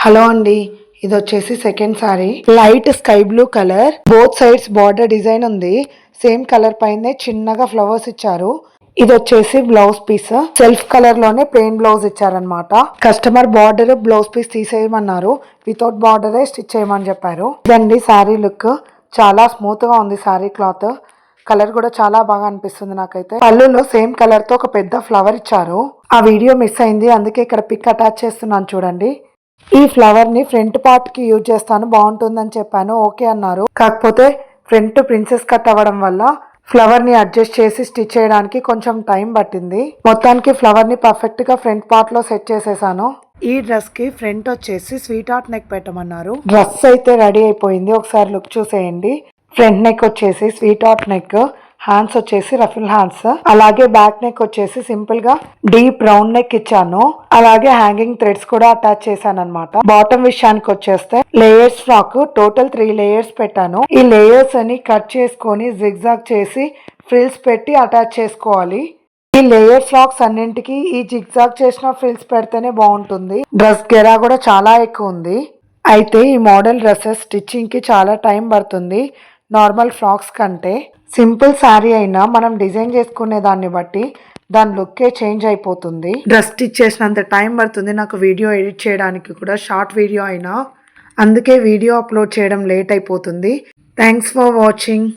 Hello అండి, ఇది వచ్చేసి second sari. Light sky blue colour, both sides border design ఉంది. సేమ్ కలర్ పైనే చిన్నగా ఫ్లవర్స్ ఇచ్చారు. ఇది వచ్చేసి బ్లౌజ్ పీస్, సెల్ఫ్ కలర్ లోనే ప్లెయిన్ బ్లౌజ్ ఇచ్చారనమాట. కస్టమర్ బార్డర్ బ్లౌజ్ పీస్ తీసేయమన్నారు, వితౌట్ బార్డరే స్టిచ్ చేయమని చెప్పారు. ఇదండి సారీ లుక్. చాలా స్మూత్ గా ఉంది సారీ క్లాత్. కలర్ కూడా చాలా బాగా అనిపిస్తుంది నాకైతే. పళ్ళులో సేమ్ కలర్ తో ఒక పెద్ద ఫ్లవర్ ఇచ్చారు. ఆ వీడియో మిస్ అయింది, అందుకే ఇక్కడ పిక్ అటాచ్ చేస్తున్నాను చూడండి. ఈ ఫ్లవర్ ని ఫ్రంట్ పార్ట్ కి యూజ్ చేస్తాను, బాగుంటుందని చెప్పాను. ఓకే అన్నారు. కాకపోతే ఫ్రంట్ ప్రిన్సెస్ కట్ అవ్వడం వల్ల ఫ్లవర్ ని అడ్జస్ట్ చేసి స్టిచ్ చేయడానికి కొంచెం టైం పట్టింది. మొత్తానికి ఫ్లవర్ ని పర్ఫెక్ట్ గా ఫ్రంట్ పార్ట్ లో సెట్ చేసేసాను. ఈ డ్రెస్ కి ఫ్రంట్ వచ్చేసి స్వీట్ హార్ట్ నెక్ పెట్టమన్నారు. డ్రెస్ అయితే రెడీ అయిపోయింది, ఒకసారి లుక్ చూసేయండి. ఫ్రంట్ నెక్ వచ్చేసి స్వీట్ హార్ట్ నెక్, హ్యాండ్స్ వచ్చేసి రఫిల్ హ్యాండ్స్, అలాగే బ్యాక్ నెక్ వచ్చేసి సింపుల్ గా డీప్ రౌండ్ నెక్ ఇచ్చాను. అలాగే హ్యాంగింగ్ థ్రెడ్స్ కూడా అటాచ్ చేశాను అనమాట. బాటమ్ విషయానికి వచ్చేస్తే లేయర్స్ ఫ్రాక్, టోటల్ 3 లేయర్స్ పెట్టాను. ఈ లేయర్స్ అని కట్ చేసుకొని జిగ్జాగ్ చేసి ఫ్రిల్స్ పెట్టి అటాచ్ చేసుకోవాలి. ఈ లేయర్ ఫ్రాక్స్ అన్నింటికి ఈ జిగ్జాగ్ చేసిన ఫ్రిల్స్ పెడితేనే బాగుంటుంది. డ్రెస్ గెరా కూడా చాలా ఎక్కువ ఉంది. అయితే ఈ మోడల్ డ్రెస్సెస్ స్టిచ్చింగ్ కి చాలా టైం పడుతుంది నార్మల్ ఫ్రాక్స్ కంటే. సింపుల్ శారీ అయినా మనం డిజైన్ చేసుకునే దాన్ని బట్టి దాని లుక్కే చేంజ్ అయిపోతుంది. డ్రెస్ స్టిచ్ చేసినంత టైం పడుతుంది నాకు వీడియో ఎడిట్ చేయడానికి కూడా, షార్ట్ వీడియో అయినా. అందుకే వీడియో అప్లోడ్ చేయడం లేట్ అయిపోతుంది. Thanks for watching.